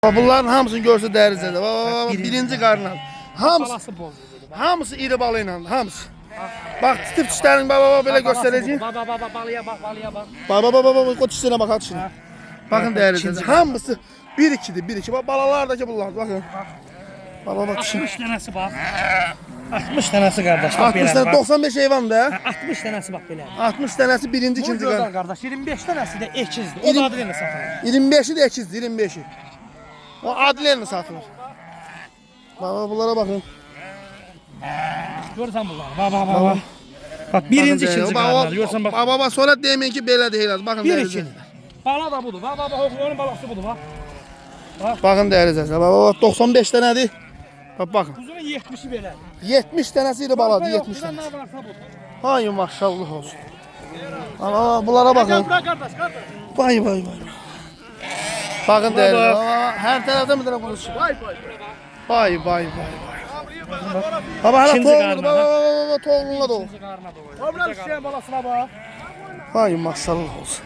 Bunların hamısını görsə dərizədə. Birinci qarnal. Balası bol. Hamısı iri balı ilə, hamısı. Bax, tip dişlərini belə göstərəcəyim. Balıya bak, balıya bak. O dişlərinə bax, dişlərinə. Baxın dərizədə. Hamısı 1-2'dir, 1-2. Bax, balalardakı bunlar, baxın. Bak dişin. 60 tanesi bak. 60 tanesi kardeş. Bak 60 tane, 95 heyvan da. 60 tanesi bak böyle. 60 tanesi birinci, Bu ikinci gözəl qarnal. kardeş. 25 tanesi de ekizdir. O da adıyla satılır. 25'i de ekizdir, 25'i. O adilerini satılır. Bak, bunlara bakın. Görürsən bunları. Bak. Bak birinci, ikinci karnal. Görürsən bak. Bak, sonra demeyin ki belə deyil. Bakın Bir dərizədə. ikidir. Bala da budur. Bak. Onun balası budur bak. Bakın dərizədə. Bak, 95 dənədir. Bakın. Kuzunun 70'i belə. 70 dənəsi iri baladır, 70 Şuradan dənəsi. ne varsa budur. Hay maşallah olsun. Bunlara bakın. Bırak kardeş. Vay. Bakın dərizədə. Hər tərəfdən bir dənə quruş. Vay. Baba hala İkinci toğlunu, qarnına. baba toğlunla da o. İkinci karnına doğru. Öbür balasına bak. Hay maşallah olsun.